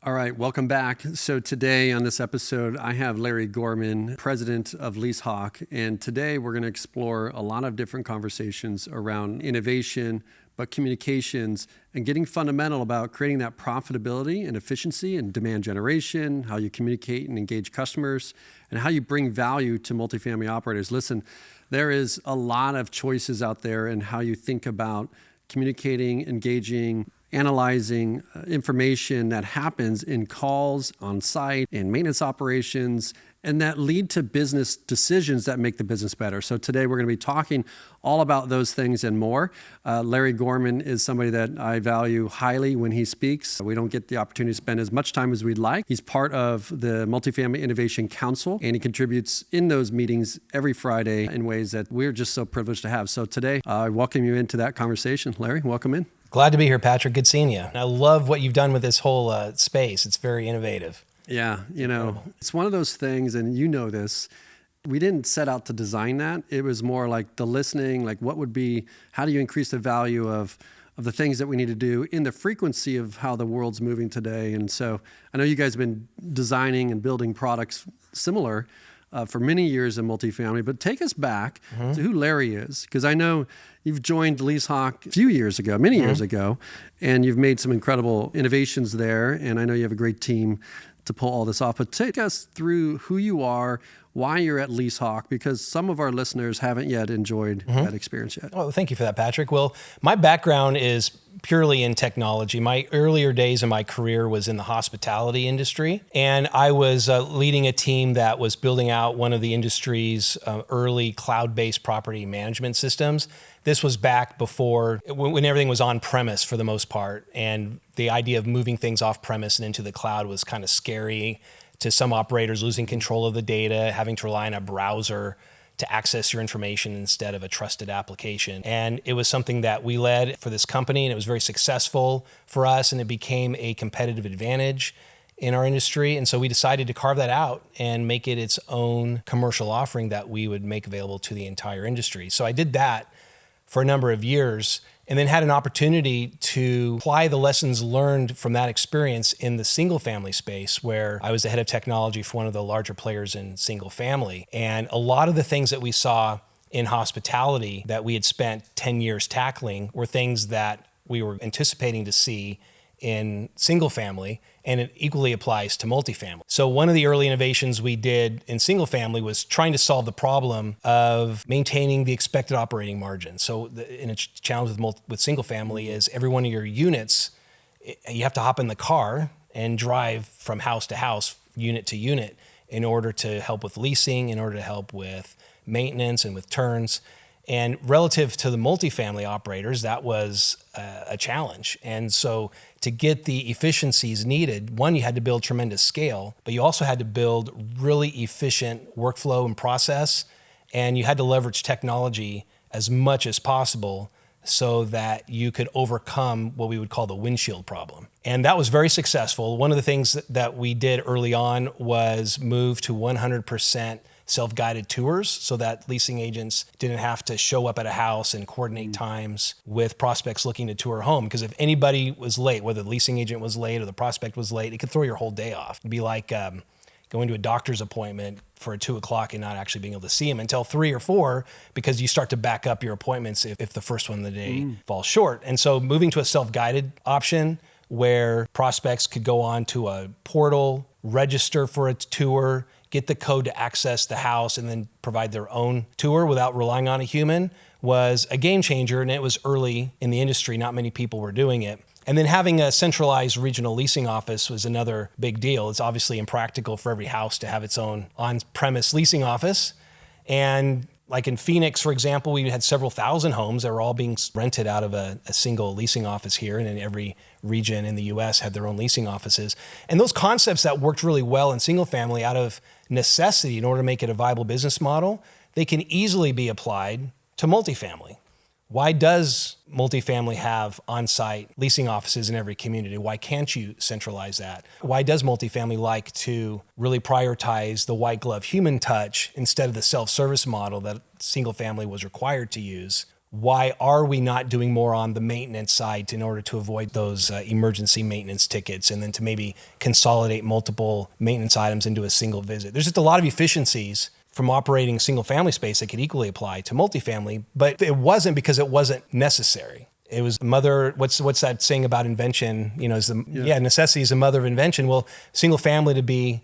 All right, welcome back. So today on this episode, I have Larry Gorman, president of LeaseHawk, and today we're going to explore a lot of different conversations around innovation, but communications, and getting fundamental about creating that profitability and efficiency and demand generation, how you communicate and engage customers, and how you bring value to multifamily operators. Listen, there is a lot of choices out there in how you think about communicating, engaging, analyzing information that happens in calls, on site, in maintenance operations, and that lead to business decisions that make the business better. So today we're going to be talking all about those things and more. Larry Gorman is somebody that I value highly when he speaks. We don't get the opportunity to spend as much time as we'd like. He's part of the Multifamily Innovation Council, and he contributes in those meetings every Friday in ways that we're just so privileged to have. So today, I welcome you into that conversation. Larry, welcome in. Glad to be here, Patrick. Good seeing you. I love what you've done with this whole space. It's very innovative. Yeah, it's one of those things, and you know this, we didn't set out to design that. It was more like the listening, like how do you increase the value of the things that we need to do in the frequency of how the world's moving today. And so I know you guys have been designing and building products similar for many years in multifamily, but take us back to who Larry is, because I know you've joined LeaseHawk a few years ago, many years ago, and you've made some incredible innovations there, and I know you have a great team to pull all this off. But take us through who you are, why you're at LeaseHawk, because some of our listeners haven't yet enjoyed that experience yet. Oh, thank you for that, Patrick. Well, my background is purely in technology. My earlier days in my career was in the hospitality industry, and I was leading a team that was building out one of the industry's early cloud-based property management systems. This was back before, when everything was on-premise for the most part, and the idea of moving things off-premise and into the cloud was kind of scary to some operators, losing control of the data, having to rely on a browser to access your information instead of a trusted application. And it was something that we led for this company, and it was very successful for us, and it became a competitive advantage in our industry. And so we decided to carve that out and make it its own commercial offering that we would make available to the entire industry. So I did that for a number of years, and then had an opportunity to apply the lessons learned from that experience in the single family space, where I was the head of technology for one of the larger players in single family. And a lot of the things that we saw in hospitality that we had spent 10 years tackling were things that we were anticipating to see in single family, and it equally applies to multifamily. So one of the early innovations we did in single family was trying to solve the problem of maintaining the expected operating margin. So a challenge with single family is every one of your units, you have to hop in the car and drive from house to house, unit to unit, in order to help with leasing, in order to help with maintenance and with turns. And relative to the multifamily operators, that was a challenge. And so to get the efficiencies needed, one, you had to build tremendous scale, but you also had to build really efficient workflow and process, and you had to leverage technology as much as possible so that you could overcome what we would call the windshield problem. And that was very successful. One of the things that we did early on was move to 100% self-guided tours so that leasing agents didn't have to show up at a house and coordinate times with prospects looking to tour a home. Because if anybody was late, whether the leasing agent was late or the prospect was late, it could throw your whole day off. It'd be like going to a doctor's appointment for 2:00 and not actually being able to see him until 3 or 4, because you start to back up your appointments if the first one of the day falls short. And so moving to a self-guided option where prospects could go on to a portal, register for a tour, get the code to access the house, and then provide their own tour without relying on a human was a game changer. And it was early in the industry. Not many people were doing it. And then having a centralized regional leasing office was another big deal. It's obviously impractical for every house to have its own on-premise leasing office. And like in Phoenix, for example, we had several thousand homes that were all being rented out of a single leasing office here. And in every region in the US had their own leasing offices. And those concepts that worked really well in single family out of necessity in order to make it a viable business model, they can easily be applied to multifamily. Why does multifamily have on-site leasing offices in every community? Why can't you centralize that? Why does multifamily like to really prioritize the white glove human touch instead of the self-service model that single family was required to use? why are we not doing more on the maintenance side in order to avoid those emergency maintenance tickets, and then to maybe consolidate multiple maintenance items into a single visit? There's just a lot of efficiencies from operating single family space that could equally apply to multifamily, but it wasn't because it wasn't necessary. It was what's that saying about invention? Necessity is the mother of invention. Well, single family to be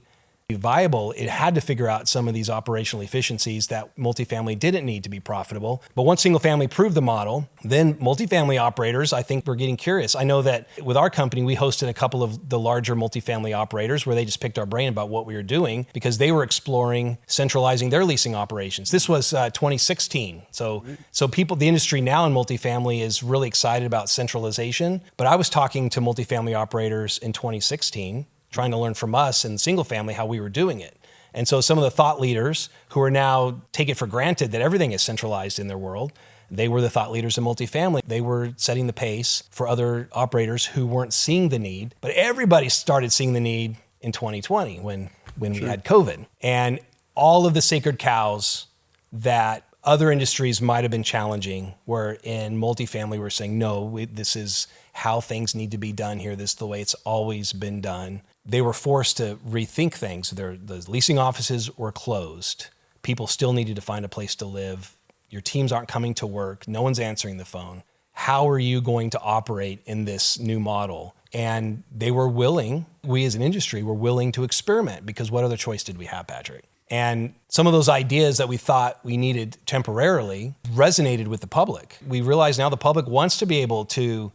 viable, it had to figure out some of these operational efficiencies that multifamily didn't need to be profitable. But once single family proved the model, then multifamily operators, I think, were getting curious. I know that with our company, we hosted a couple of the larger multifamily operators where they just picked our brain about what we were doing because they were exploring centralizing their leasing operations. This was 2016. So the industry now in multifamily is really excited about centralization. But I was talking to multifamily operators in 2016, trying to learn from us in single family how we were doing it. And so some of the thought leaders who are now take it for granted that everything is centralized in their world, they were the thought leaders in multifamily. They were setting the pace for other operators who weren't seeing the need. But everybody started seeing the need in 2020 when we had COVID. And all of the sacred cows that other industries might have been challenging, where in multifamily we're saying, no, this is how things need to be done here. This is the way it's always been done. They were forced to rethink things. The leasing offices were closed. People still needed to find a place to live. Your teams aren't coming to work. No one's answering the phone. How are you going to operate in this new model? And they were willing, we as an industry were willing to experiment, because what other choice did we have, Patrick? And some of those ideas that we thought we needed temporarily resonated with the public. We realize now the public wants to be able to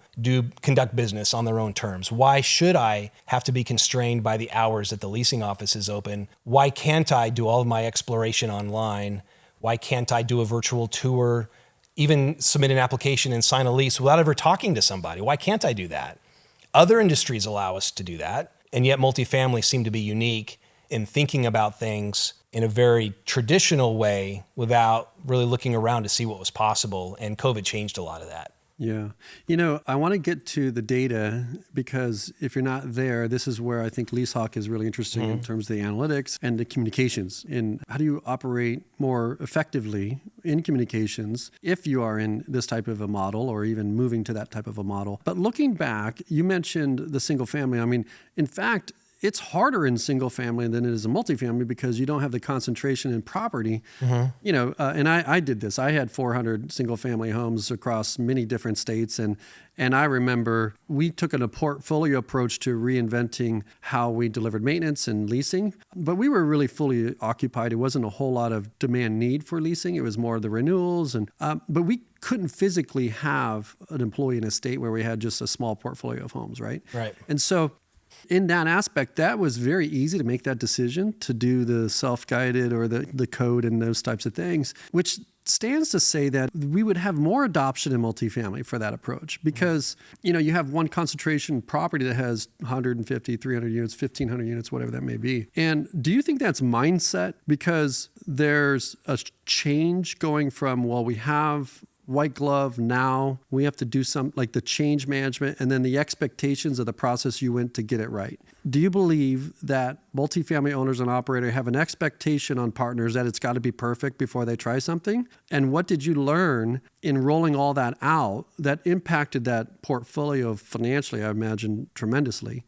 conduct business on their own terms. Why should I have to be constrained by the hours that the leasing office is open? Why can't I do all of my exploration online? Why can't I do a virtual tour, even submit an application and sign a lease without ever talking to somebody? Why can't I do that? Other industries allow us to do that, and yet multifamily seemed to be unique in thinking about things in a very traditional way without really looking around to see what was possible. And COVID changed a lot of that. Yeah. I want to get to the data, because if you're not there, this is where I think LeaseHawk is really interesting in terms of the analytics and the communications. And how do you operate more effectively in communications if you are in this type of a model, or even moving to that type of a model? But looking back, you mentioned the single family. I mean, in fact, it's harder in single family than it is in multifamily, because you don't have the concentration in property. And I did this. I had 400 single family homes across many different states. And I remember we took a portfolio approach to reinventing how we delivered maintenance and leasing, but we were really fully occupied. It wasn't a whole lot of demand need for leasing. It was more the renewals. But we couldn't physically have an employee in a state where we had just a small portfolio of homes, right? Right. And so in that aspect, that was very easy to make that decision to do the self-guided or the code and those types of things, which stands to say that we would have more adoption in multifamily for that approach, because, you have one concentration property that has 150, 300 units, 1,500 units, whatever that may be. And do you think that's mindset? Because there's a change going from, well, we have white glove, now we have to do some, like the change management, and then the expectations of the process you went to get it right. Do you believe that multifamily owners and operators have an expectation on partners that it's got to be perfect before they try something? And what did you learn in rolling all that out that impacted that portfolio financially, I imagine, tremendously?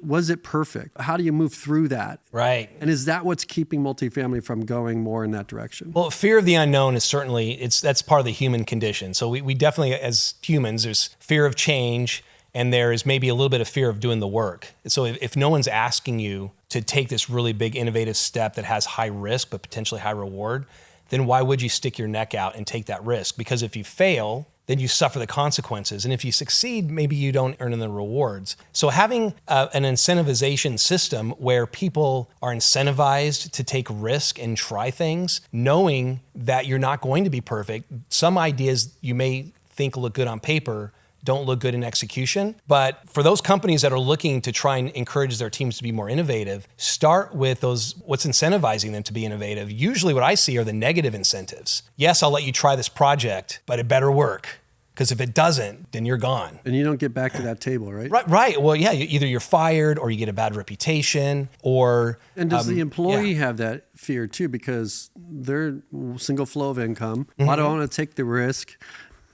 Was it perfect? How do you move through that? Right. And is that what's keeping multifamily from going more in that direction? Well, fear of the unknown is certainly, that's part of the human condition. So we definitely, as humans, there's fear of change, and there is maybe a little bit of fear of doing the work. So if no one's asking you to take this really big innovative step that has high risk but potentially high reward, then why would you stick your neck out and take that risk? Because if you fail, then you suffer the consequences. And if you succeed, maybe you don't earn the rewards. So having an incentivization system where people are incentivized to take risk and try things, knowing that you're not going to be perfect. Some ideas you may think look good on paper don't look good in execution. But for those companies that are looking to try and encourage their teams to be more innovative, start with what's incentivizing them to be innovative. Usually what I see are the negative incentives. Yes, I'll let you try this project, but it better work. Because if it doesn't, then you're gone. And you don't get back to that table, right? Right. Well, yeah, either you're fired or you get a bad reputation, or... And does the employee have that fear too? Because they're single flow of income. I don't want to take the risk.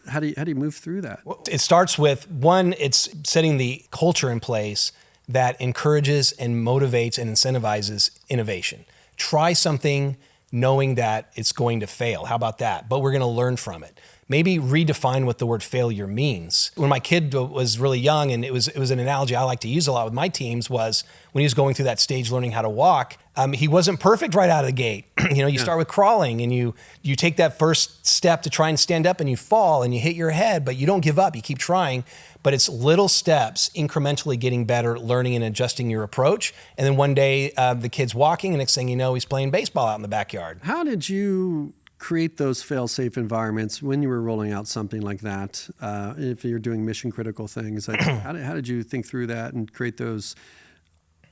how do you move through that? It starts with one, it's setting the culture in place that encourages and motivates and incentivizes innovation. Try something knowing that it's going to fail. How about that? But we're going to learn from it. Maybe redefine what the word failure means. When my kid was really young, and it was an analogy I like to use a lot with my teams, was when he was going through that stage learning how to walk, he wasn't perfect right out of the gate. You start with crawling, and you take that first step to try and stand up, and you fall and you hit your head, but you don't give up, you keep trying. But it's little steps, incrementally getting better, learning and adjusting your approach. And then one day the kid's walking, and next thing you know, he's playing baseball out in the backyard. How did you create those fail-safe environments when you were rolling out something like that? If you're doing mission-critical things, like how did you think through that and create those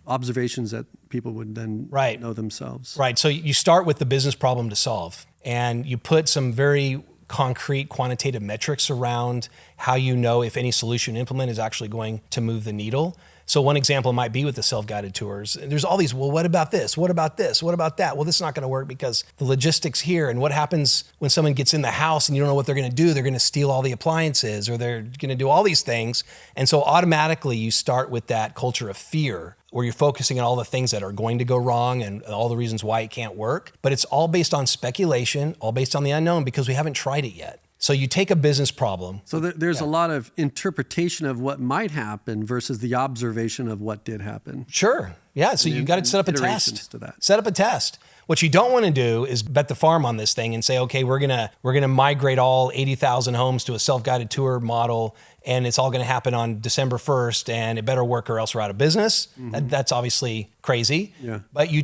observations that people would then know themselves? Right. So you start with the business problem to solve, and you put some very concrete quantitative metrics around how you know if any solution implemented is actually going to move the needle. So one example might be with the self-guided tours. There's all these, well, what about this? What about this? What about that? Well, this is not going to work because the logistics here. And what happens when someone gets in the house and you don't know what they're going to do? They're going to steal all the appliances, or they're going to do all these things. And so automatically you start with that culture of fear, where you're focusing on all the things that are going to go wrong and all the reasons why it can't work. But it's all based on speculation, all based on the unknown, because we haven't tried it yet. So you take a business problem. So there's a lot of interpretation of what might happen versus the observation of what did happen. Sure. Yeah. So you got to set up a test. To that. Set up a test. What you don't want to do is bet the farm on this thing and say, okay, we're gonna migrate all 80,000 homes to a self-guided tour model, and it's all going to happen on December 1st, and it better work or else we're out of business. Mm-hmm. That's obviously crazy. Yeah. But you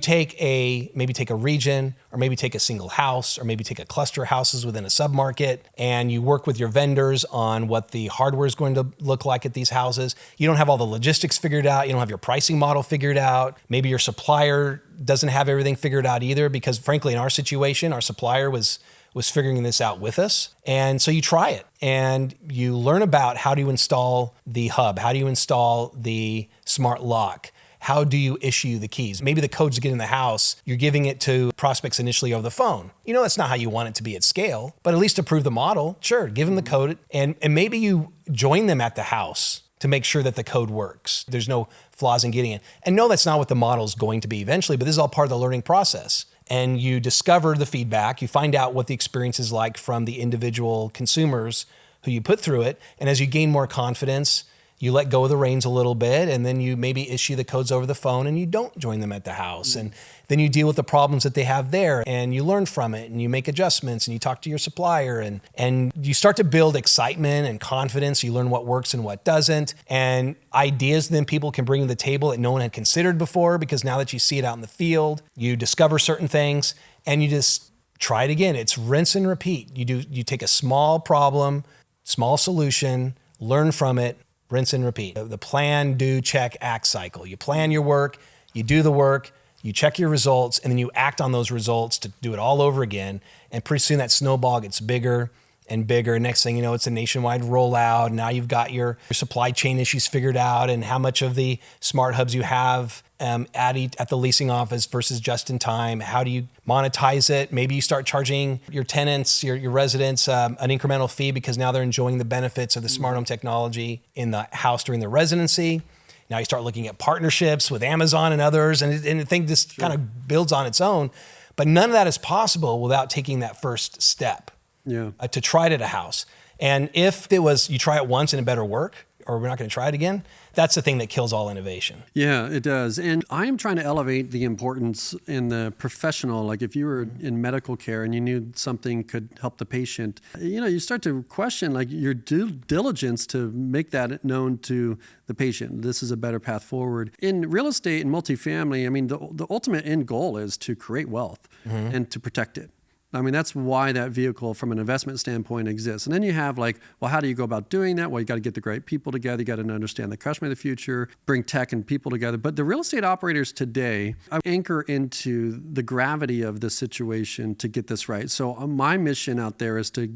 maybe take a region, or maybe take a single house, or maybe take a cluster of houses within a submarket, and you work with your vendors on what the hardware is going to look like at these houses. You don't have all the logistics figured out. You don't have your pricing model figured out. Maybe your supplier doesn't have everything figured out either, because frankly, in our situation, our supplier was figuring this out with us. And so you try it, and you learn about how do you install the hub? How do you install the smart lock? How do you issue the keys? Maybe the codes to get in the house, you're giving it to prospects initially over the phone. That's not how you want it to be at scale, but at least to prove the model, sure, give them the code, and maybe you join them at the house to make sure that the code works. There's no flaws in getting it. And no, that's not what the model is going to be eventually, but this is all part of the learning process. And you discover the feedback, you find out what the experience is like from the individual consumers who you put through it. And as you gain more confidence, you let go of the reins a little bit, and then you maybe issue the codes over the phone, and you don't join them at the house. And then you deal with the problems that they have there, and you learn from it, and you make adjustments, and you talk to your supplier, and you start to build excitement and confidence. You learn what works and what doesn't, and ideas then people can bring to the table that no one had considered before, because now that you see it out in the field, you discover certain things, and you just try it again. It's rinse and repeat. You take a small problem, small solution, learn from it, rinse and repeat. The plan, do, check, act cycle. You plan your work, you do the work, you check your results, and then you act on those results to do it all over again. And pretty soon that snowball gets bigger and bigger. Next thing you know, it's a nationwide rollout. Now you've got your supply chain issues figured out, and how much of the smart hubs you have at the leasing office versus just in time. How do you monetize it? Maybe you start charging your tenants, your residents, an incremental fee because now they're enjoying the benefits of the smart home technology in the house during their residency. Now you start looking at partnerships with Amazon and others, and I think this kind of builds on its own. But none of that is possible without taking that first step to try it at a house. And if it was, you try it once and it better work, or we're not going to try it again, that's the thing that kills all innovation. Yeah, it does. And I am trying to elevate the importance in the professional. Like if you were in medical care and you knew something could help the patient, you start to question like your due diligence to make that known to the patient. This is a better path forward. In real estate and multifamily, I mean, the ultimate end goal is to create wealth and to protect it. I mean, that's why that vehicle from an investment standpoint exists. And then you have like, well, how do you go about doing that? Well, you got to get the right people together. You got to understand the customer of the future, bring tech and people together. But the real estate operators today anchor into the gravity of the situation to get this right. So my mission out there is to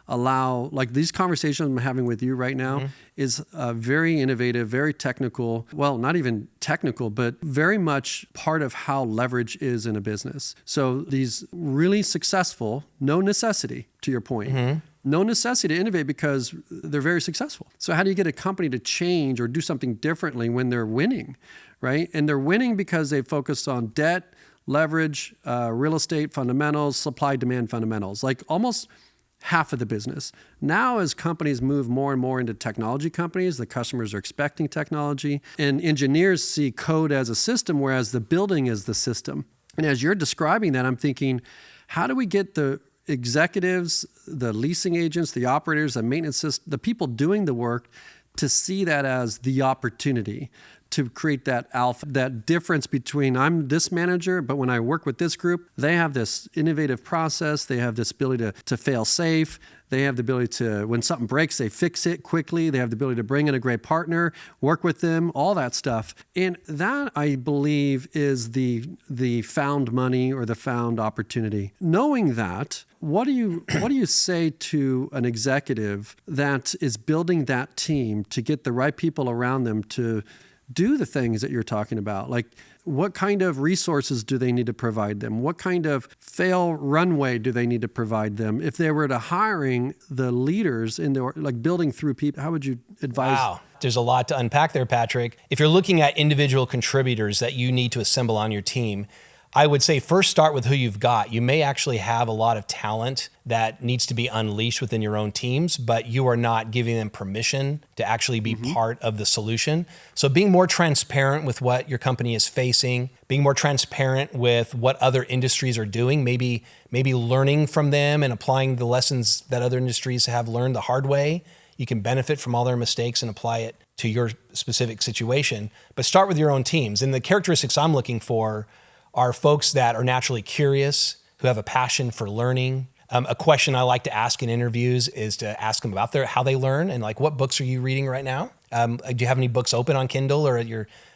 allow, like these conversations I'm having with you right now is very innovative, very technical. Well, not even technical, but very much part of how leverage is in a business. So these really successful, no necessity, to your point, no necessity to innovate because they're very successful. So how do you get a company to change or do something differently when they're winning, right? And they're winning because they focused on debt, leverage, real estate fundamentals, supply-demand fundamentals, like almost half of the business. Now, as companies move more and more into technology companies, the customers are expecting technology, and engineers see code as a system, whereas the building is the system. And as you're describing that, I'm thinking, how do we get the executives, the leasing agents, the operators, the maintenance, the people doing the work to see that as the opportunity to create that alpha, that difference between I'm this manager, but when I work with this group, they have this innovative process. They have this ability to fail safe. They have the ability to, when something breaks, they fix it quickly. They have the ability to bring in a great partner, work with them, all that stuff. And that, I believe, is the found money or the found opportunity. Knowing that, what do you say to an executive that is building that team to get the right people around them to do the things that you're talking about? Like, what kind of resources do they need to provide them? What kind of fail runway do they need to provide them? If they were to hiring the leaders in their, like building through people, how would you advise? Wow. There's a lot to unpack there, Patrick. If you're looking at individual contributors that you need to assemble on your team, I would say first start with who you've got. You may actually have a lot of talent that needs to be unleashed within your own teams, but you are not giving them permission to actually be part of the solution. So being more transparent with what your company is facing, being more transparent with what other industries are doing, maybe learning from them and applying the lessons that other industries have learned the hard way. You can benefit from all their mistakes and apply it to your specific situation, but start with your own teams. And the characteristics I'm looking for are folks that are naturally curious, who have a passion for learning. A question I like to ask in interviews is to ask them about how they learn and like, what books are you reading right now? Do you have any books open on Kindle or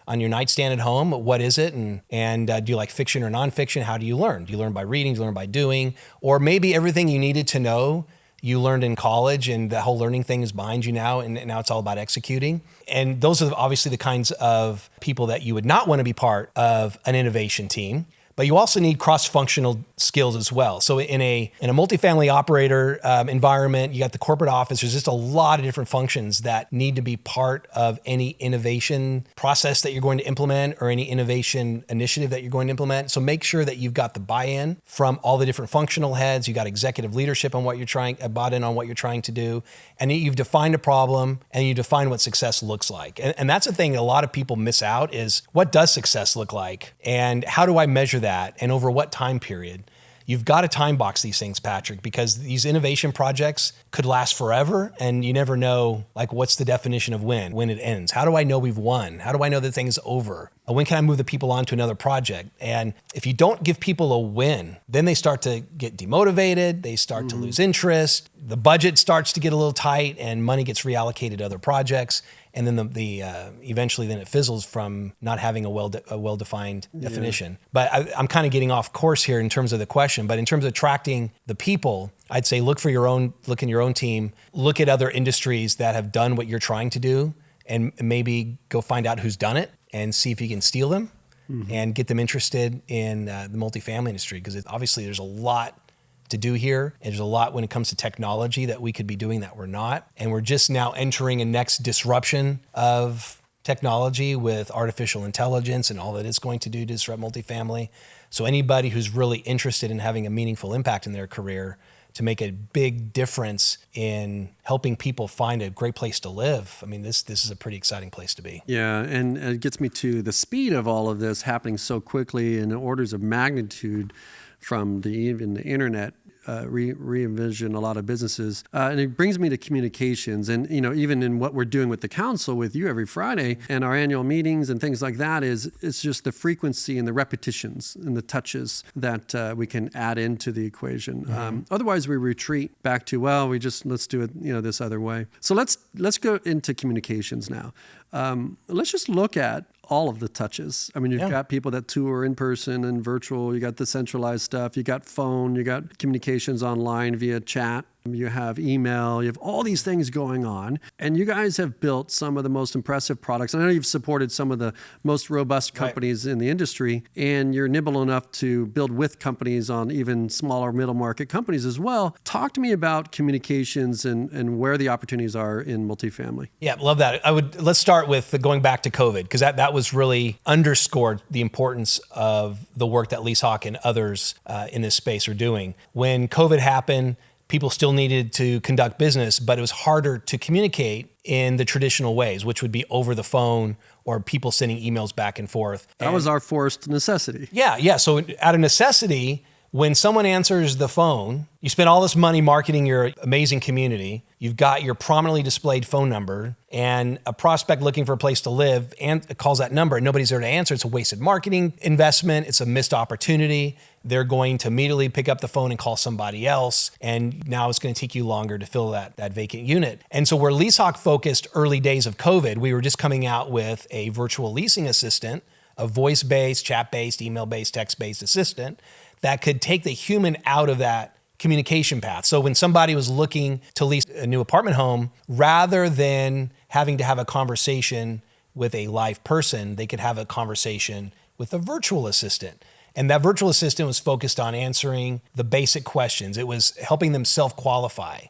on your nightstand at home? What is it? And do you like fiction or nonfiction? How do you learn? Do you learn by reading? Do you learn by doing? Or maybe everything you needed to know you learned in college and the whole learning thing is behind you now, and now it's all about executing. And those are obviously the kinds of people that you would not want to be part of an innovation team. But you also need cross-functional skills as well. So in a multifamily operator environment, you got the corporate office. There's just a lot of different functions that need to be part of any innovation process that you're going to implement or any innovation initiative that you're going to implement. So make sure that you've got the buy-in from all the different functional heads. You got executive leadership on what you're bought in on what you're trying to do, and you've defined a problem and you define what success looks like. And that's the thing a lot of people miss out is, what does success look like, and how do I measure that, and over what time period? You've got to time box these things, Patrick, because these innovation projects could last forever, and you never know, like, what's the definition of when it ends? How do I know we've won? How do I know the thing is over? When can I move the people on to another project? And if you don't give people a win, then they start to get demotivated. They start to lose interest. The budget starts to get a little tight, and money gets reallocated to other projects. And then eventually then it fizzles from not having a well-defined definition. But I'm kind of getting off course here in terms of the question. But in terms of attracting the people, I'd say look in your own team, look at other industries that have done what you're trying to do, and maybe go find out who's done it and see if you can steal them and get them interested in the multifamily industry. Because obviously there's a lot to do here. And there's a lot when it comes to technology that we could be doing that we're not. And we're just now entering a next disruption of technology with artificial intelligence and all that it's going to do to disrupt multifamily. So anybody who's really interested in having a meaningful impact in their career to make a big difference in helping people find a great place to live, I mean, this is a pretty exciting place to be. Yeah, and it gets me to the speed of all of this happening so quickly in orders of magnitude from even the internet. Re-envision a lot of businesses. And it brings me to communications. And, even in what we're doing with the council with you every Friday and our annual meetings and things like that it's just the frequency and the repetitions and the touches that we can add into the equation. Otherwise, we retreat back to, let's do it, this other way. So let's go into communications now. Let's just look at all of the touches. I mean, you've got people that tour in person and virtual. You got the centralized stuff. You got phone. You got communications online via chat. you have email, you have all these things going on. And you guys have built some of the most impressive products. I know you've supported some of the most robust companies in the industry, and you're nimble enough to build with companies on even smaller middle market companies as well. Talk to me about communications and where the opportunities are in multifamily. Yeah, love that. Let's start with going back to COVID, because that was really underscored the importance of the work that LeaseHawk and others in this space are doing. When COVID happened, people still needed to conduct business, but it was harder to communicate in the traditional ways, which would be over the phone or people sending emails back and forth. That was our forced necessity. Yeah. So out of necessity, when someone answers the phone, you spend all this money marketing your amazing community. You've got your prominently displayed phone number, and a prospect looking for a place to live and calls that number and nobody's there to answer. It's a wasted marketing investment. It's a missed opportunity. They're going to immediately pick up the phone and call somebody else. And now it's going to take you longer to fill that vacant unit. And so where LeaseHawk focused early days of COVID, we were just coming out with a virtual leasing assistant, a voice-based, chat-based, email-based, text-based assistant that could take the human out of that communication path. So when somebody was looking to lease a new apartment home, rather than having to have a conversation with a live person, they could have a conversation with a virtual assistant. And that virtual assistant was focused on answering the basic questions. It was helping them self-qualify.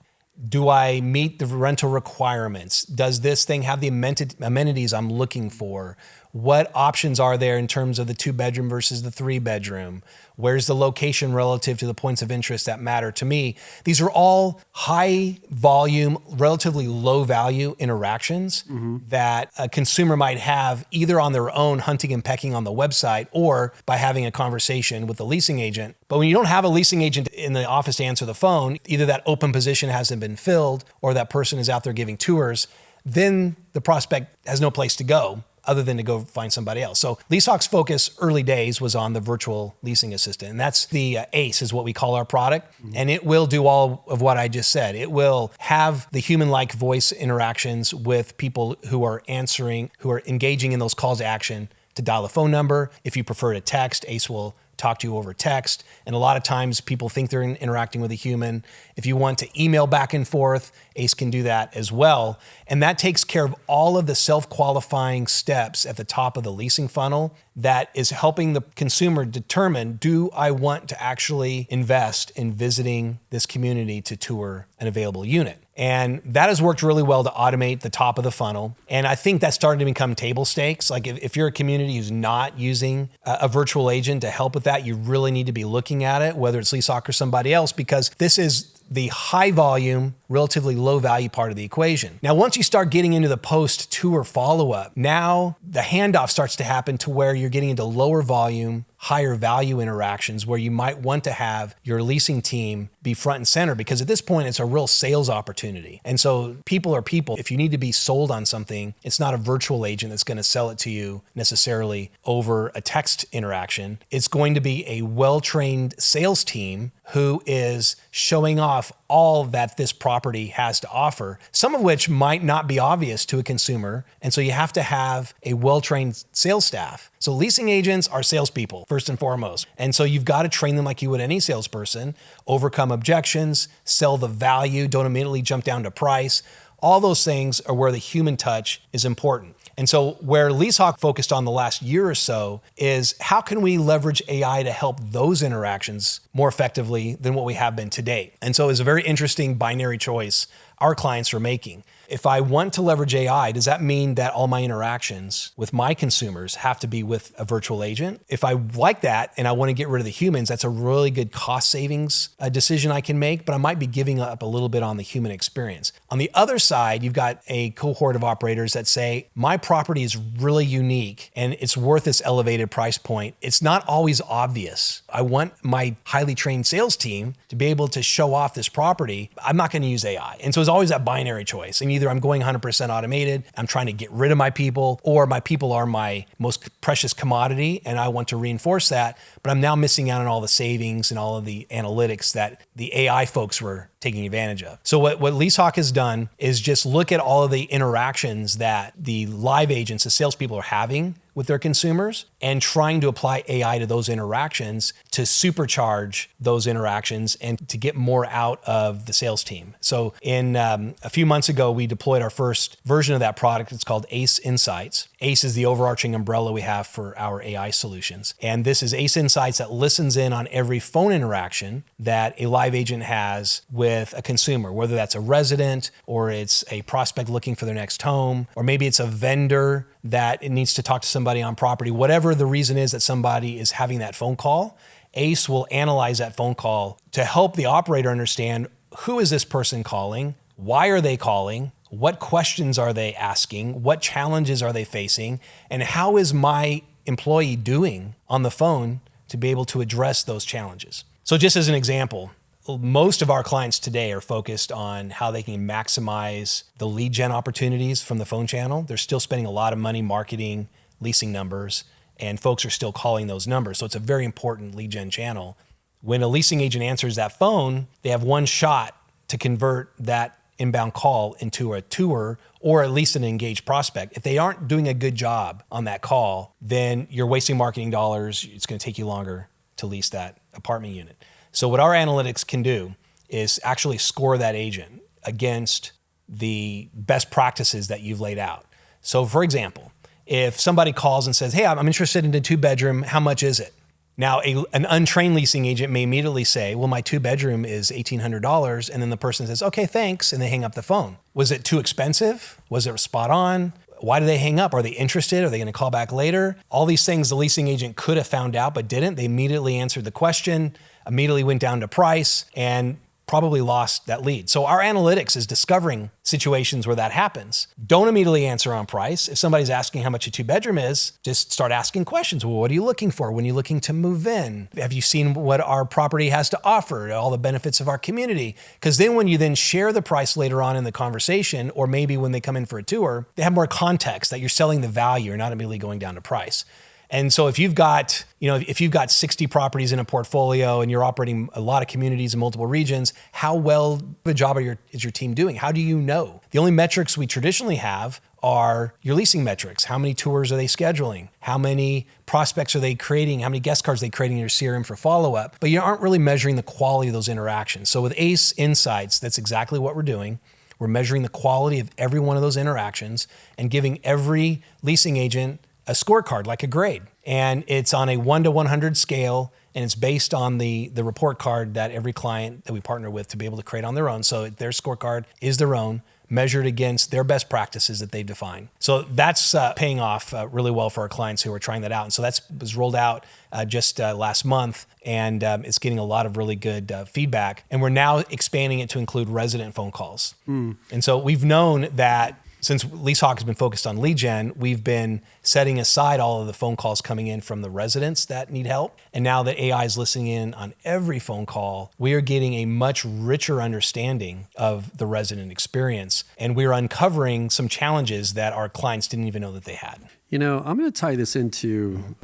Do I meet the rental requirements? Does this thing have the amenities I'm looking for? What options are there in terms of the 2-bedroom versus the 3-bedroom? Where's the location relative to the points of interest that matter to me? These are all high volume, relatively low value interactions that a consumer might have either on their own hunting and pecking on the website or by having a conversation with the leasing agent. But when you don't have a leasing agent in the office to answer the phone, either that open position hasn't been filled or that person is out there giving tours, then the prospect has no place to go other than to go find somebody else. So LeaseHawk's focus early days was on the virtual leasing assistant. And that's the ACE is what we call our product. And it will do all of what I just said. It will have the human-like voice interactions with people who are answering, who are engaging in those calls to action to dial a phone number. If you prefer to text, ACE will talk to you over text. And a lot of times people think they're interacting with a human. If you want to email back and forth, ACE can do that as well. And that takes care of all of the self-qualifying steps at the top of the leasing funnel that is helping the consumer determine, do I want to actually invest in visiting this community to tour an available unit? And that has worked really well to automate the top of the funnel. And I think that's starting to become table stakes. Like if you're a community who's not using a virtual agent to help with that, you really need to be looking at it, whether it's LeaseHawk or somebody else, because this is the high volume, relatively low value part of the equation. Now, once you start getting into the post tour follow-up, now the handoff starts to happen to where you're getting into lower volume, higher value interactions where you might want to have your leasing team be front and center, because at this point it's a real sales opportunity. And so people are people. If you need to be sold on something, it's not a virtual agent that's going to sell it to you necessarily over a text interaction. It's going to be a well-trained sales team who is showing off all that this property has to offer, some of which might not be obvious to a consumer. And so you have to have a well-trained sales staff. So leasing agents are salespeople, first and foremost. And so you've got to train them like you would any salesperson, overcome objections, sell the value, don't immediately jump down to price. All those things are where the human touch is important. And so where LeaseHawk focused on the last year or so is how can we leverage AI to help those interactions more effectively than what we have been to date? And so it's a very interesting binary choice our clients are making. If I want to leverage AI, does that mean that all my interactions with my consumers have to be with a virtual agent? If I like that and I want to get rid of the humans, that's a really good cost savings decision I can make, but I might be giving up a little bit on the human experience. On the other side, you've got a cohort of operators that say, my property is really unique and it's worth this elevated price point. It's not always obvious. I want my highly trained sales team to be able to show off this property. I'm not going to use AI. And so it's always that binary choice. And either I'm going 100% automated, I'm trying to get rid of my people, or my people are my most precious commodity and I want to reinforce that, but I'm now missing out on all the savings and all of the analytics that the AI folks were taking advantage of. So what LeaseHawk has done is just look at all of the interactions that the live agents, the salespeople are having with their consumers and trying to apply AI to those interactions to supercharge those interactions and to get more out of the sales team. So in a few months ago, we deployed our first version of that product. It's called ACE Insights. ACE is the overarching umbrella we have for our AI solutions. And this is ACE Insights that listens in on every phone interaction that a live agent has with a consumer, whether that's a resident or it's a prospect looking for their next home, or maybe it's a vendor that it needs to talk to somebody on property. Whatever the reason is that somebody is having that phone call, ACE will analyze that phone call to help the operator understand, who is this person calling? Why are they calling? What questions are they asking? What challenges are they facing? And how is my employee doing on the phone to be able to address those challenges? So just as an example, most of our clients today are focused on how they can maximize the lead gen opportunities from the phone channel. They're still spending a lot of money marketing leasing numbers, and folks are still calling those numbers. So it's a very important lead gen channel. When a leasing agent answers that phone, they have one shot to convert that inbound call into a tour or at least an engaged prospect. If they aren't doing a good job on that call, then you're wasting marketing dollars. It's going to take you longer to lease that apartment unit. So what our analytics can do is actually score that agent against the best practices that you've laid out. So for example, if somebody calls and says, hey, I'm interested in a 2-bedroom, how much is it? Now, an untrained leasing agent may immediately say, well, my 2-bedroom is $1,800. And then the person says, okay, thanks. And they hang up the phone. Was it too expensive? Was it spot on? Why do they hang up? Are they interested? Are they going to call back later? All these things the leasing agent could have found out, but didn't. They immediately answered the question, immediately went down to price, and probably lost that lead. So our analytics is discovering situations where that happens. Don't immediately answer on price. If somebody's asking how much a 2-bedroom is, just start asking questions. Well, what are you looking for? When are you looking to move in? Have you seen what our property has to offer, all the benefits of our community? Because then when you then share the price later on in the conversation, or maybe when they come in for a tour, they have more context that you're selling the value, you're not immediately going down to price. And so if you've got 60 properties in a portfolio and you're operating a lot of communities in multiple regions, how well of a job is your team doing? How do you know? The only metrics we traditionally have are your leasing metrics. How many tours are they scheduling? How many prospects are they creating? How many guest cards are they creating in your CRM for follow-up? But you aren't really measuring the quality of those interactions. So with ACE Insights, that's exactly what we're doing. We're measuring the quality of every one of those interactions and giving every leasing agent a scorecard, like a grade. And it's on a 1 to 100 scale, and it's based on the report card that every client that we partner with to be able to create on their own. So their scorecard is their own, measured against their best practices that they've defined. So that's paying off really well for our clients who are trying that out. And so that was rolled out just last month, and it's getting a lot of really good feedback. And we're now expanding it to include resident phone calls. And so we've known that since LeaseHawk has been focused on lead gen, we've been setting aside all of the phone calls coming in from the residents that need help. And now that AI is listening in on every phone call, we are getting a much richer understanding of the resident experience. And we're uncovering some challenges that our clients didn't even know that they had. You know, I'm going to tie this into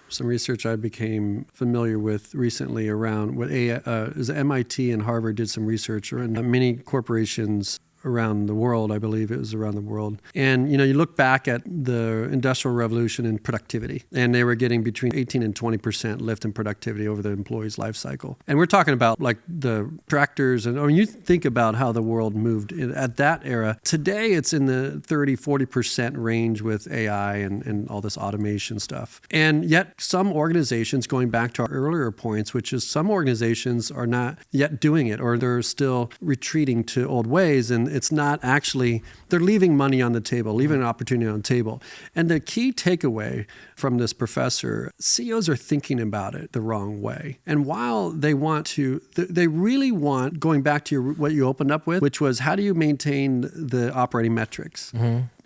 some research I became familiar with recently around what MIT and Harvard did some research around many corporations around the world. I believe it was around the world. And, you know, you look back at the Industrial Revolution and productivity, and they were getting between 18 and 20% lift in productivity over the employee's life cycle. And we're talking about like the tractors, and you think about how the world moved at that era. Today, it's in the 30, 40% range with AI and all this automation stuff. And yet some organizations, going back to our earlier points, which is some organizations are not yet doing it, or they're still retreating to old ways, and it's not actually, they're leaving money on the table, leaving an opportunity on the table. And the key takeaway from this professor, CEOs are thinking about it the wrong way. And while they want to, they really want, going back to what you opened up with, which was how do you maintain the operating metrics?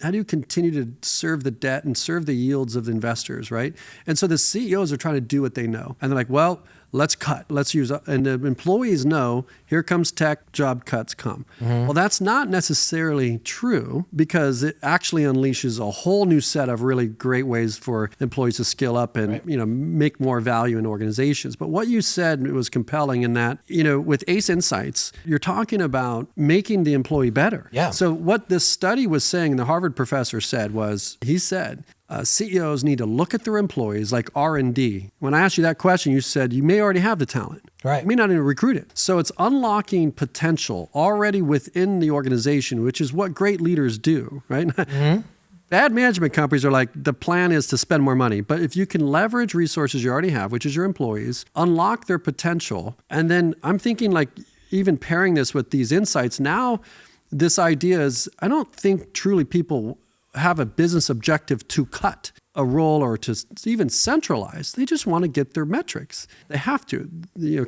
How do you continue to serve the debt and serve the yields of the investors, right? And so the CEOs are trying to do what they know. And they're like, well, let's cut. Let's use, and the employees know, here comes tech, job cuts come. Well, that's not necessarily true, because it actually unleashes a whole new set of really great ways for employees to skill up and make more value in organizations. But what you said was compelling in that, with ACE Insights, you're talking about making the employee better. Yeah. So what this study was saying, the Harvard Harvard professor said was, he said, CEOs need to look at their employees like R&D. When I asked you that question, you said you may already have the talent. Right. You may not even recruit it. So it's unlocking potential already within the organization, which is what great leaders do, right? Bad management companies are like, the plan is to spend more money. But if you can leverage resources you already have, which is your employees, unlock their potential, and then I'm thinking like even pairing this with these insights, now this idea is, I don't think truly people have a business objective to cut a role or to even centralize. They just want to get their metrics. They have to.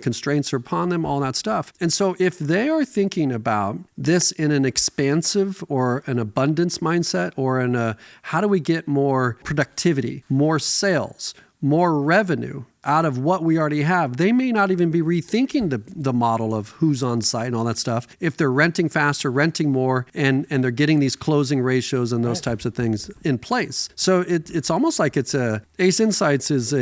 Constraints are upon them, all that stuff. And so if they are thinking about this in an expansive or an abundance mindset, or in a how do we get more productivity, more sales, more revenue out of what we already have, they may not even be rethinking the model of who's on site and all that stuff. If they're renting faster, renting more, and they're getting these closing ratios and those types of things in place. So it's almost like Ace Insights is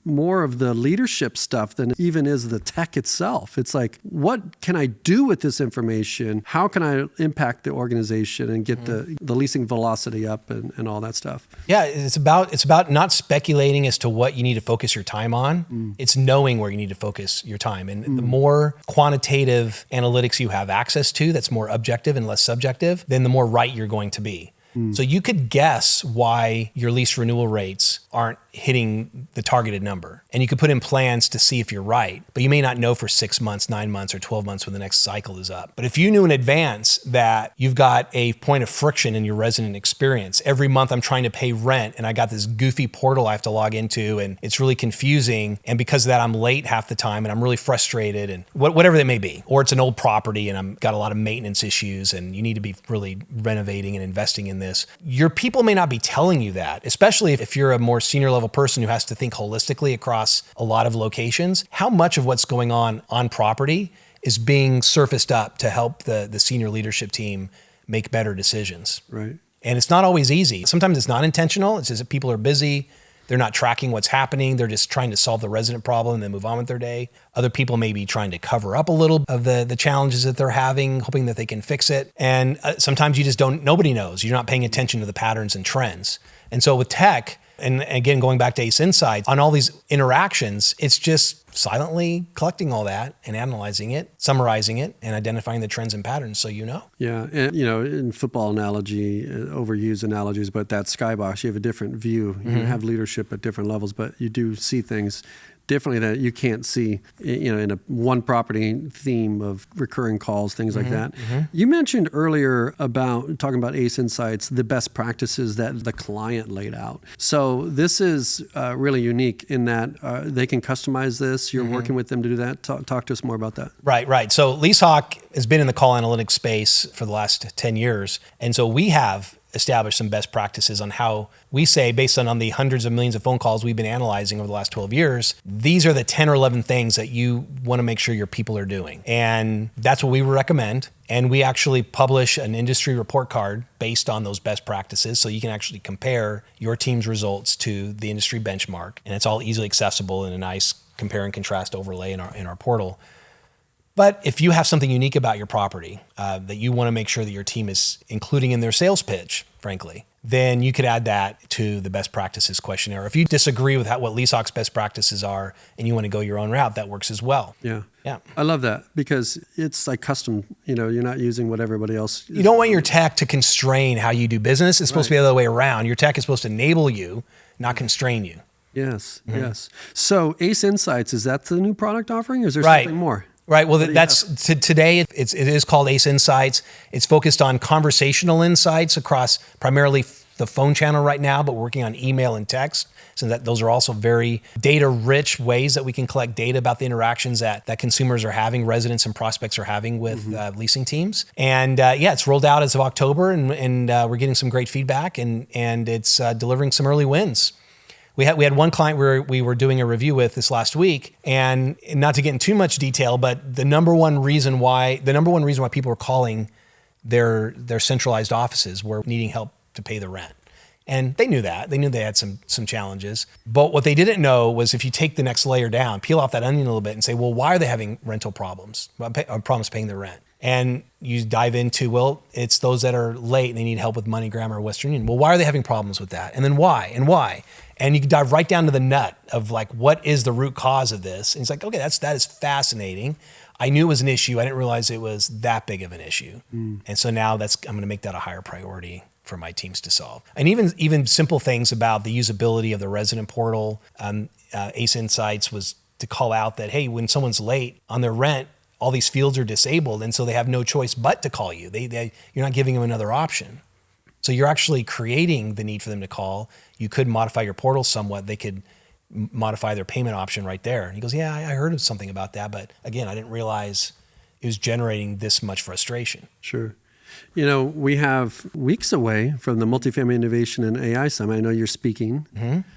more of the leadership stuff than even is the tech itself. It's like, what can I do with this information? How can I impact the organization and get the leasing velocity up and all that stuff? Yeah, it's about not speculating as to what you need to focus your time on. It's knowing where you need to focus your time. And the more quantitative analytics you have access to, that's more objective and less subjective, then the more right you're going to be. So you could guess why your lease renewal rates aren't hitting the targeted number. And you could put in plans to see if you're right, but you may not know for 6 months, 9 months, or 12 months when the next cycle is up. But if you knew in advance that you've got a point of friction in your resident experience, every month I'm trying to pay rent and I got this goofy portal I have to log into and it's really confusing. And because of that, I'm late half the time and I'm really frustrated and whatever that may be. Or it's an old property and I've got a lot of maintenance issues and you need to be really renovating and investing in this. Your people may not be telling you that, especially if you're a more senior level person who has to think holistically across a lot of locations. How much of what's going on property is being surfaced up to help the senior leadership team make better decisions? Right. And it's not always easy. Sometimes it's not intentional. It's just that people are busy. They're not tracking what's happening. They're just trying to solve the resident problem and then move on with their day. Other people may be trying to cover up a little of the challenges that they're having, hoping that they can fix it. And sometimes you just nobody knows. You're not paying attention to the patterns and trends. And so with tech, and again, going back to Ace Insights, on all these interactions, it's just silently collecting all that and analyzing it, summarizing it, and identifying the trends and patterns so you know. Yeah, and in football analogy, overused analogies, but that skybox, you have a different view. You have leadership at different levels, but you do see things differently that you can't see, in a one property theme of recurring calls, things like that. You mentioned earlier about talking about Ace Insights, the best practices that the client laid out. So this is really unique in that they can customize this. You're working with them to do that. Talk to us more about that. Right. So LeaseHawk has been in the call analytics space for the last 10 years. And so we have established some best practices on how we say, based on the hundreds of millions of phone calls we've been analyzing over the last 12 years, these are the 10 or 11 things that you want to make sure your people are doing. And that's what we recommend. And we actually publish an industry report card based on those best practices. So you can actually compare your team's results to the industry benchmark. And it's all easily accessible in a nice compare and contrast overlay in our portal. But if you have something unique about your property that you want to make sure that your team is including in their sales pitch, frankly, then you could add that to the best practices questionnaire. If you disagree with what LeaseHawk's best practices are and you want to go your own route, that works as well. Yeah. Yeah. I love that because it's like custom, you're not using what everybody else is. You don't want your tech to constrain how you do business. It's supposed to be the other way around. Your tech is supposed to enable you, not constrain you. Yes. So Ace Insights, is that the new product offering or is there something more? Right. Well, today it is called Ace Insights. It's focused on conversational insights across primarily the phone channel right now, but we're working on email and text. So those are also very data-rich ways that we can collect data about the interactions that consumers are having, residents and prospects are having with leasing teams. And it's rolled out as of October, and we're getting some great feedback, and it's delivering some early wins. We had one client where we were doing a review with this last week, and not to get into too much detail, but the number one reason why people were calling their centralized offices were needing help to pay the rent. And they knew that. They knew they had some challenges. But what they didn't know was if you take the next layer down, peel off that onion a little bit and say, well, why are they having rental problems? Problems paying the rent. And you dive into, well, it's those that are late and they need help with money, grammar, Western Union. Well, why are they having problems with that? And then why? And why? And you can dive right down to the nut of like, what is the root cause of this? And it's like, okay, that is fascinating. I knew it was an issue. I didn't realize it was that big of an issue. And so now I'm going to make that a higher priority for my teams to solve. And even simple things about the usability of the resident portal. Ace Insights was to call out that, hey, when someone's late on their rent, all these fields are disabled, and so they have no choice but to call you. You're not giving them another option. So you're actually creating the need for them to call. You could modify your portal somewhat. They could modify their payment option right there. And he goes, yeah, I heard of something about that, but again, I didn't realize it was generating this much frustration. Sure. We have weeks away from the Multifamily Innovation and AI Summit. I know you're speaking,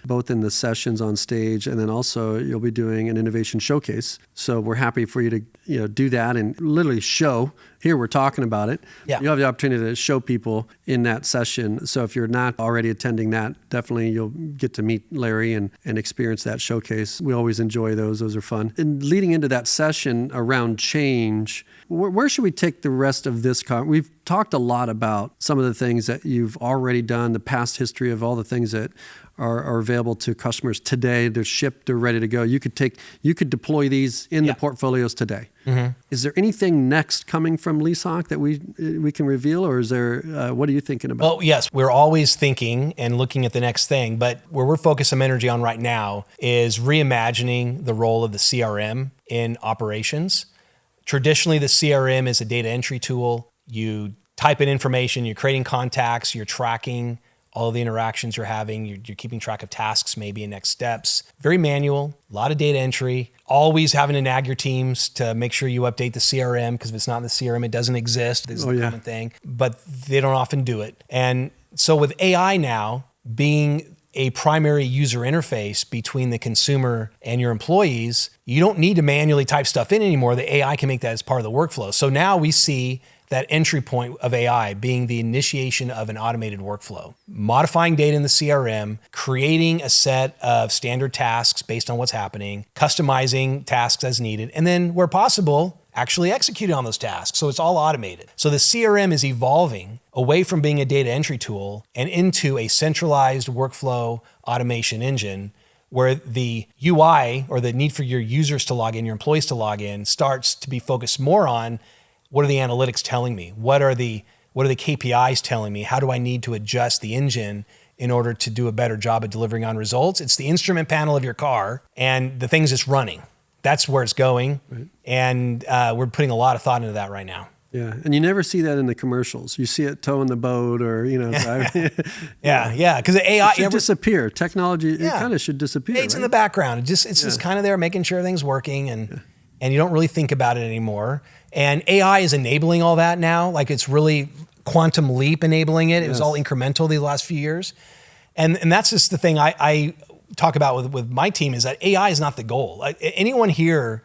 both in the sessions on stage, and then also you'll be doing an innovation showcase. So we're happy for you to do that and literally show. Here we're talking about it. Yeah. You have the opportunity to show people in that session. So if you're not already attending that, definitely you'll get to meet Larry and experience that showcase. We always enjoy those. Those are fun. And leading into that session around change, where should we take the rest of this? We've talked a lot about some of the things that you've already done, the past history of all the things that are available to customers today. They're shipped, they're ready to go. You could deploy these in the portfolios today. Is there anything next coming from LeaseHawk that we can reveal, or is there? What are you thinking about? Well, yes, we're always thinking and looking at the next thing, but where we're focusing some energy on right now is reimagining the role of the CRM in operations. Traditionally, the CRM is a data entry tool. You type in information, you're creating contacts, you're tracking all of the interactions you're having, you're keeping track of tasks, maybe and next steps. Very manual, a lot of data entry, always having to nag your teams to make sure you update the CRM, because if it's not in the CRM, it doesn't exist. This is a common thing, but they don't often do it. And so with AI now being a primary user interface between the consumer and your employees, you don't need to manually type stuff in anymore. The AI can make that as part of the workflow. So now we see that entry point of AI being the initiation of an automated workflow, modifying data in the CRM, creating a set of standard tasks based on what's happening, customizing tasks as needed, and then where possible, actually executing on those tasks. So it's all automated. So the CRM is evolving away from being a data entry tool and into a centralized workflow automation engine, where the UI, or the need for your users to log in, your employees to log in, starts to be focused more on, what are the analytics telling me? What are the KPIs telling me? How do I need to adjust the engine in order to do a better job of delivering on results? It's the instrument panel of your car, and the thing's just running. That's where it's going. Right. And we're putting a lot of thought into that right now. Yeah, and you never see that in the commercials. You see it towing the boat, or driving. Yeah, because AI should disappear. Technology, it kind of should disappear. It's in the background. It's just kind of there, making sure everything's working, and you don't really think about it anymore. And AI is enabling all that now. Like, it's really quantum leap enabling it. It was all incremental the last few years. And that's just the thing I talk about with my team, is that AI is not the goal. Like, anyone here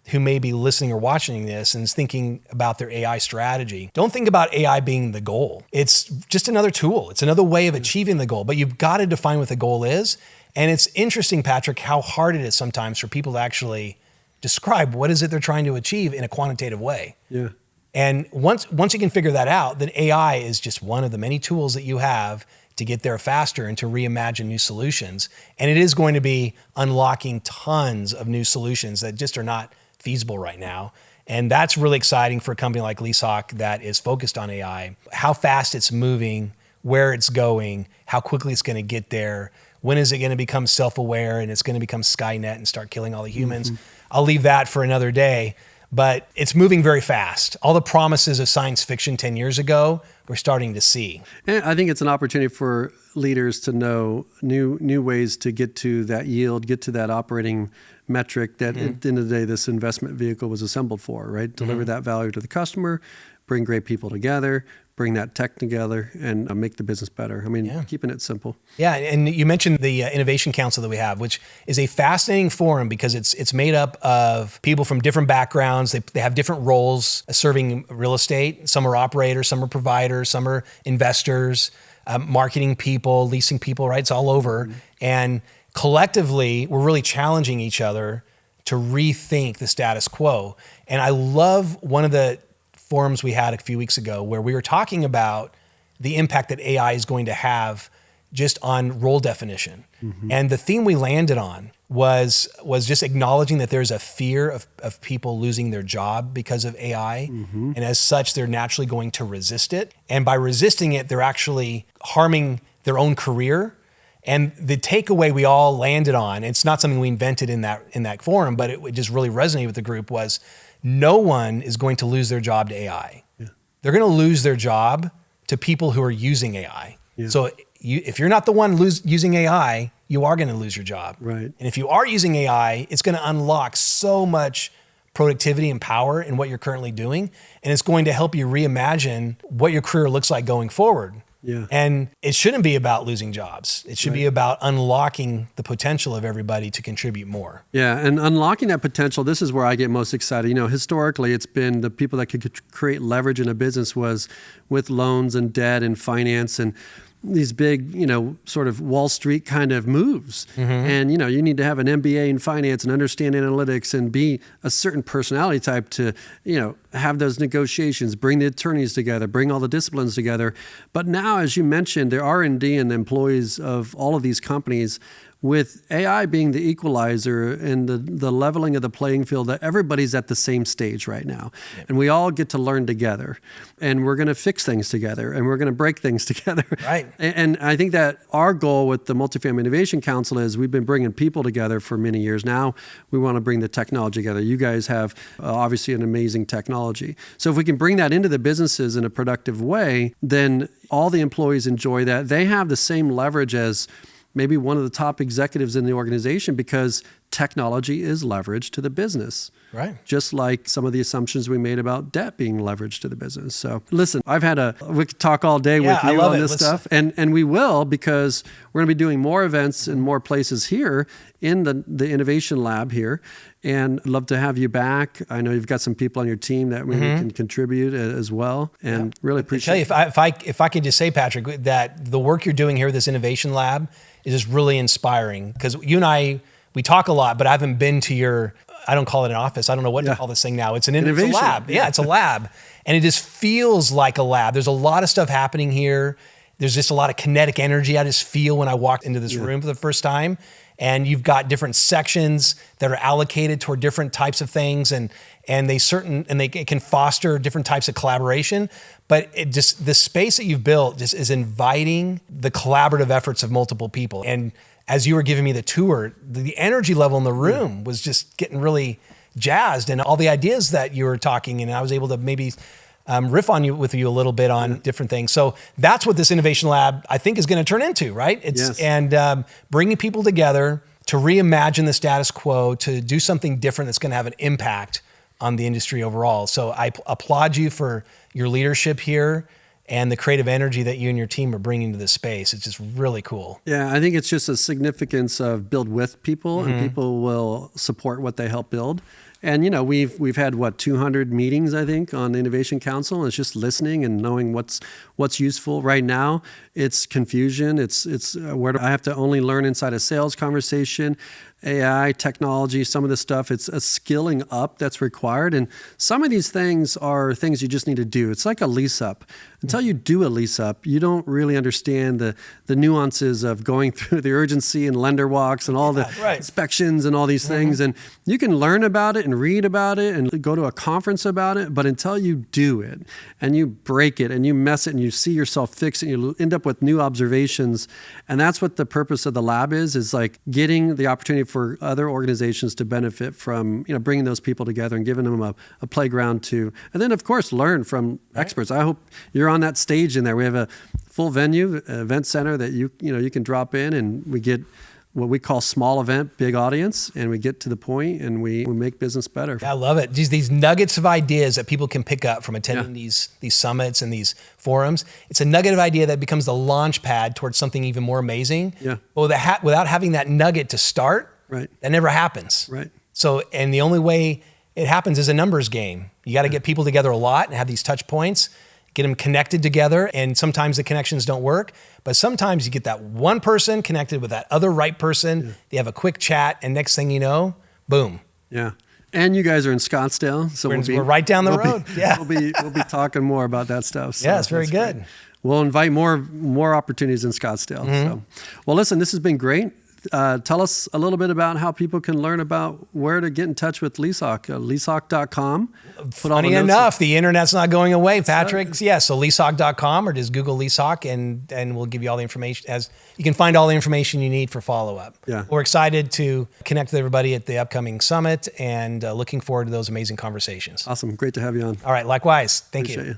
who may be listening or watching this and is thinking about their AI strategy, don't think about AI being the goal. It's just another tool. It's another way of achieving the goal, but you've got to define what the goal is. And it's interesting, Patrick, how hard it is sometimes for people to actually describe what is it they're trying to achieve in a quantitative way. Yeah. And once you can figure that out, then AI is just one of the many tools that you have to get there faster and to reimagine new solutions. And it is going to be unlocking tons of new solutions that just are not feasible right now. And that's really exciting for a company like LeaseHawk that is focused on AI, how fast it's moving, where it's going, how quickly it's going to get there. When is it going to become self-aware and it's going to become Skynet and start killing all the humans? I'll leave that for another day, but it's moving very fast. All the promises of science fiction 10 years ago, we're starting to see. And I think it's an opportunity for leaders to know new ways to get to that yield, get to that operating metric that at the end of the day, this investment vehicle was assembled for, right? Deliver that value to the customer, bring great people together, bring that tech together, and make the business better. I mean, keeping it simple. Yeah, and you mentioned the Innovation Council that we have, which is a fascinating forum because it's made up of people from different backgrounds. They have different roles serving real estate. Some are operators, some are providers, some are investors, marketing people, leasing people, right? It's all over. And collectively, we're really challenging each other to rethink the status quo. And I love one of the forums we had a few weeks ago where we were talking about the impact that AI is going to have just on role definition. And the theme we landed on was just acknowledging that there's a fear of people losing their job because of AI. And as such, they're naturally going to resist it. And by resisting it, they're actually harming their own career. And the takeaway we all landed on, it's not something we invented in that forum, but it just really resonated with the group, was no one is going to lose their job to AI. They're going to lose their job to people who are using AI. So if you're not the one using AI, you are going to lose your job. Right. And if you are using AI, it's going to unlock so much productivity and power in what you're currently doing. And it's going to help you reimagine what your career looks like going forward. Yeah. And it shouldn't be about losing jobs. It should be about unlocking the potential of everybody to contribute more. Yeah, and unlocking that potential, this is where I get most excited. You know, historically, it's been the people that could create leverage in a business was with loans and debt and finance and these big, sort of Wall Street kind of moves. And, you need to have an MBA in finance and understand analytics and be a certain personality type to, have those negotiations, bring the attorneys together, bring all the disciplines together. But now, as you mentioned, the R&D and the employees of all of these companies, with AI being the equalizer and the leveling of the playing field, that everybody's at the same stage right now. And we all get to learn together. And we're going to fix things together. And we're going to break things together. Right. And I think that our goal with the Multifamily Innovation Council is we've been bringing people together for many years. Now we want to bring the technology together. You guys have obviously an amazing technology. So if we can bring that into the businesses in a productive way, then all the employees enjoy that. They have the same leverage as maybe one of the top executives in the organization because technology is leverage to the business. Right. Just like some of the assumptions we made about debt being leveraged to the business. So listen, we could talk all day with you on this stuff. And we will, because we're going to be doing more events in more places here in the innovation lab here. And I'd love to have you back. I know you've got some people on your team that maybe can contribute as well. And really appreciate it. If I could just say, Patrick, that the work you're doing here with this innovation lab is just really inspiring, because you and I, we talk a lot, but I haven't been to your, I don't call it an office. I don't know what to call this thing now. It's a lab. Yeah, it's a lab. And it just feels like a lab. There's a lot of stuff happening here. There's just a lot of kinetic energy I just feel when I walk into this room for the first time. And you've got different sections that are allocated toward different types of things, and it can foster different types of collaboration. But the space that you've built just is inviting the collaborative efforts of multiple people. And as you were giving me the tour, the energy level in the room was just getting really jazzed, and all the ideas that you were talking, and I was able to maybe riff with you a little bit on different things. So that's what this innovation lab, I think, is going to turn into, right? And bringing people together to reimagine the status quo, to do something different that's going to have an impact on the industry overall. So I applaud you for your leadership here and the creative energy that you and your team are bringing to this space. It's just really cool. Yeah, I think it's just a significance of build with people, and people will support what they help build. And we've had 200 meetings, I think, on the Innovation Council. And it's just listening and knowing what's useful. Right now, it's confusion. It's where I have to only learn inside a sales conversation, AI, technology, some of this stuff. It's a skilling up that's required. And some of these things are things you just need to do. It's like a lease up. Until you do a lease up, you don't really understand the nuances of going through the urgency and lender walks and all the inspections and all these things. And you can learn about it and read about it and go to a conference about it. But until you do it and you break it and you mess it and you see yourself fix it, you end up with new observations. And that's what the purpose of the lab is like getting the opportunity for other organizations to benefit from, bringing those people together and giving them a playground to, and then of course learn from experts. I hope you're on that stage in there. We have a full venue, event center that you can drop in, and we get what we call small event, big audience, and we get to the point and we make business better. I love it. These nuggets of ideas that people can pick up from attending these summits and these forums. It's a nugget of idea that becomes the launch pad towards something even more amazing. Yeah. But without having that nugget to start, that never happens. Right. So, and the only way it happens is a numbers game. You got to get people together a lot and have these touch points, get them connected together. And sometimes the connections don't work, but sometimes you get that one person connected with that other right person. They have a quick chat, and next thing you know, boom. Yeah. And you guys are in Scottsdale, so We're right down the road. Yeah. we'll be talking more about that stuff. So Yeah, it's very that's good. great. We'll invite more opportunities in Scottsdale. So, well, listen, this has been great. Tell us a little bit about how people can learn about where to get in touch with LeaseHawk. LeaseHawk.com. Funny enough, the internet's not going away, Patrick. Yeah, so leasehawk.com, or just Google LeaseHawk, and we'll give you all the information. As you can find all the information you need for follow-up. Yeah. We're excited to connect with everybody at the upcoming summit, and looking forward to those amazing conversations. Awesome. Great to have you on. All right, likewise. Thank Appreciate you. you.